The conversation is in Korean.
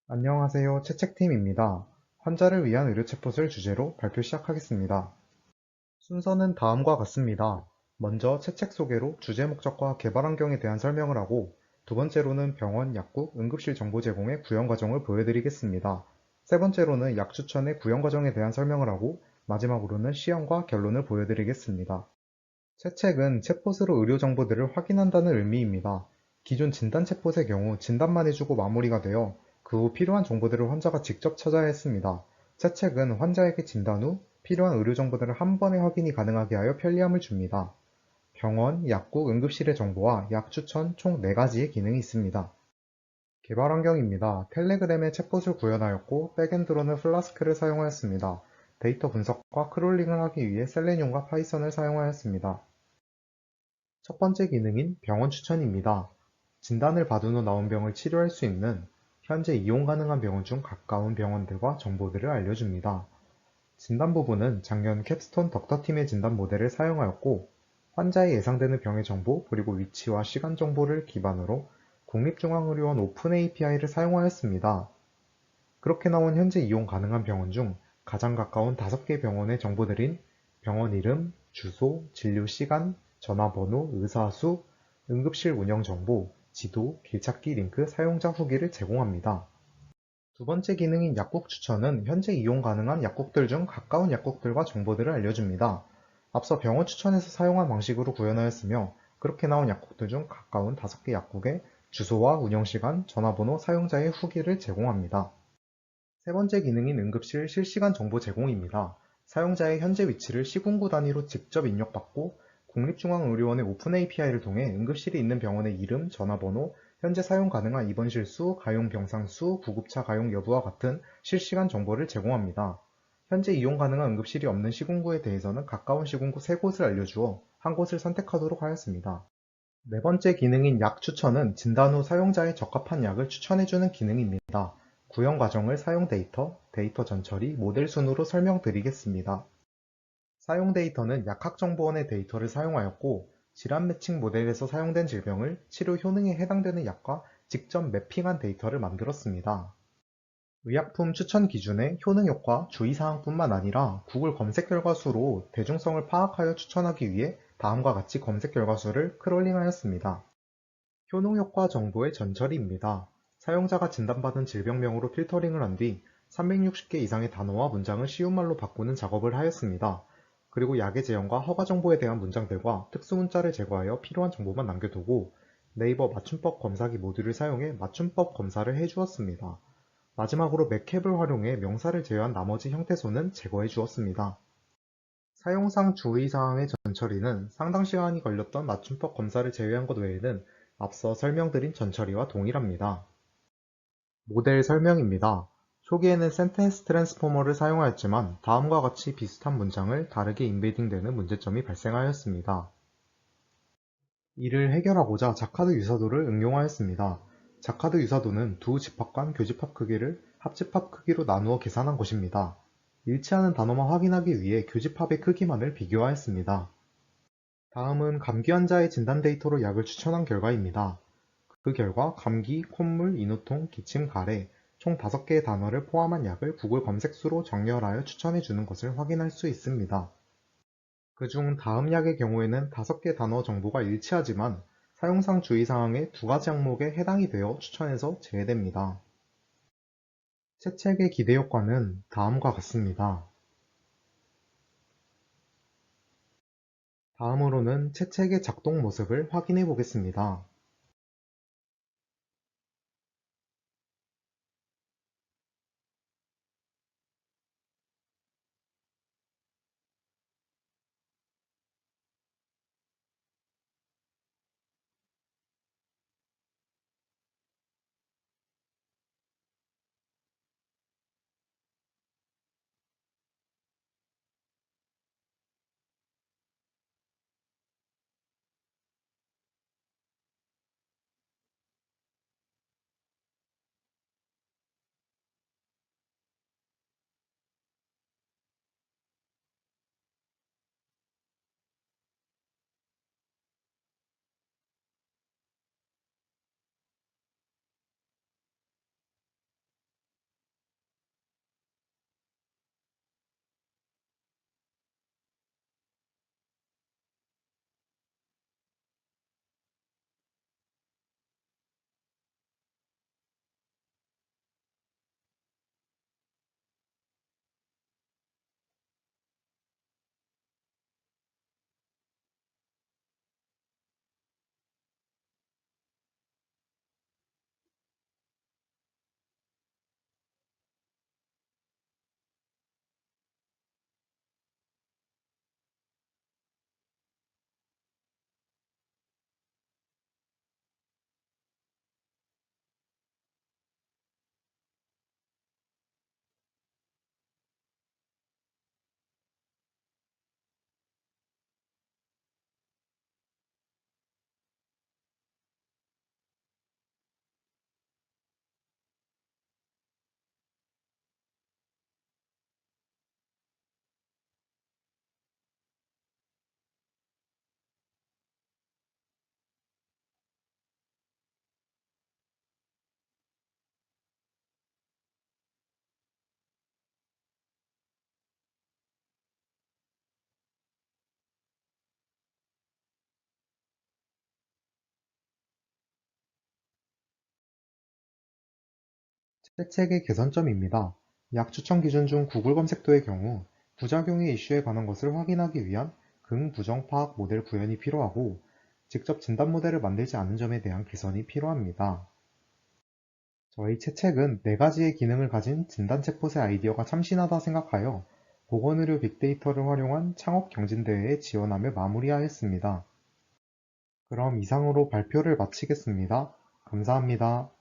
안녕하세요. 채책팀입니다. 환자를 위한 의료 챗봇을 주제로 발표 시작하겠습니다. 순서는 다음과 같습니다. 먼저 채책 소개로 주제 목적과 개발 환경에 대한 설명을 하고, 두 번째로는 병원, 약국, 응급실 정보 제공의 구현 과정을 보여드리겠습니다. 세 번째로는 약 추천의 구현 과정에 대한 설명을 하고, 마지막으로는 시험과 결론을 보여드리겠습니다. 채책은 챗봇으로 의료 정보들을 확인한다는 의미입니다. 기존 진단 챗봇의 경우 진단만 해주고 마무리가 되어 그 후 필요한 정보들을 환자가 직접 찾아야 했습니다. 채책은 환자에게 진단 후 필요한 의료 정보들을 한 번에 확인이 가능하게 하여 편리함을 줍니다. 병원, 약국, 응급실의 정보와 약 추천 총 4가지의 기능이 있습니다. 개발 환경입니다. 텔레그램의 챗봇을 구현하였고 백엔드로는 플라스크를 사용하였습니다. 데이터 분석과 크롤링을 하기 위해 셀레늄과 파이썬을 사용하였습니다. 첫 번째 기능인 병원 추천입니다. 진단을 받은 후 나온 병을 치료할 수 있는 현재 이용 가능한 병원 중 가까운 병원들과 정보들을 알려줍니다. 진단 부분은 작년 캡스톤 덕터팀의 진단 모델을 사용하였고, 환자의 예상되는 병의 정보 그리고 위치와 시간 정보를 기반으로 국립중앙의료원 오픈 API를 사용하였습니다. 그렇게 나온 현재 이용 가능한 병원 중 가장 가까운 5개 병원의 정보들인 병원 이름, 주소, 진료 시간, 전화번호, 의사 수, 응급실 운영 정보, 지도, 길찾기 링크, 사용자 후기를 제공합니다. 두 번째 기능인 약국 추천은 현재 이용 가능한 약국들 중 가까운 약국들과 정보들을 알려줍니다. 앞서 병원 추천에서 사용한 방식으로 구현하였으며, 그렇게 나온 약국들 중 가까운 5개 약국의 주소와 운영시간, 전화번호, 사용자의 후기를 제공합니다. 세 번째 기능인 응급실 실시간 정보 제공입니다. 사용자의 현재 위치를 시군구 단위로 직접 입력받고 국립중앙의료원의 오픈 API를 통해 응급실이 있는 병원의 이름, 전화번호, 현재 사용 가능한 입원실 수, 가용 병상 수, 구급차 가용 여부와 같은 실시간 정보를 제공합니다. 현재 이용 가능한 응급실이 없는 시군구에 대해서는 가까운 시군구 3곳을 알려주어 한 곳을 선택하도록 하였습니다. 네 번째 기능인 약 추천은 진단 후 사용자에 적합한 약을 추천해주는 기능입니다. 구현 과정을 사용 데이터, 데이터 전처리, 모델 순으로 설명드리겠습니다. 사용 데이터는 약학정보원의 데이터를 사용하였고, 질환 매칭 모델에서 사용된 질병을 치료 효능에 해당되는 약과 직접 매핑한 데이터를 만들었습니다. 의약품 추천 기준의 효능 효과, 주의사항뿐만 아니라 구글 검색 결과 수로 대중성을 파악하여 추천하기 위해 다음과 같이 검색 결과 수를 크롤링하였습니다. 효능 효과 정보의 전처리입니다. 사용자가 진단받은 질병명으로 필터링을 한 뒤 360개 이상의 단어와 문장을 쉬운 말로 바꾸는 작업을 하였습니다. 그리고 약의 제형과 허가 정보에 대한 문장들과 특수 문자를 제거하여 필요한 정보만 남겨두고 네이버 맞춤법 검사기 모듈을 사용해 맞춤법 검사를 해주었습니다. 마지막으로 맥캡을 활용해 명사를 제외한 나머지 형태소는 제거해 주었습니다. 사용상 주의사항의 전처리는 상당 시간이 걸렸던 맞춤법 검사를 제외한 것 외에는 앞서 설명드린 전처리와 동일합니다. 모델 설명입니다. 초기에는 센텐스 트랜스포머를 사용하였지만 다음과 같이 비슷한 문장을 다르게 인베딩되는 문제점이 발생하였습니다. 이를 해결하고자 자카드 유사도를 응용하였습니다. 자카드 유사도는 두 집합 간 교집합 크기를 합집합 크기로 나누어 계산한 것입니다. 일치하는 단어만 확인하기 위해 교집합의 크기만을 비교하였습니다. 다음은 감기 환자의 진단 데이터로 약을 추천한 결과입니다. 그 결과 감기, 콧물, 인후통, 기침, 가래 총 5개의 단어를 포함한 약을 구글 검색수로 정렬하여 추천해 주는 것을 확인할 수 있습니다. 그중 다음 약의 경우에는 5개 단어 정보가 일치하지만 사용상 주의사항의 2가지 항목에 해당이 되어 추천에서 제외됩니다. 채책의 기대 효과는 다음과 같습니다. 다음으로는 채책의 작동 모습을 확인해 보겠습니다. 채책의 개선점입니다. 약 추천 기준 중 구글 검색도의 경우 부작용의 이슈에 관한 것을 확인하기 위한 긍부정 파악 모델 구현이 필요하고 직접 진단 모델을 만들지 않은 점에 대한 개선이 필요합니다. 저희 채책은 4가지의 기능을 가진 진단 챗봇의 아이디어가 참신하다 생각하여 보건의료 빅데이터를 활용한 창업 경진대회에 지원하며 마무리하였습니다. 그럼 이상으로 발표를 마치겠습니다. 감사합니다.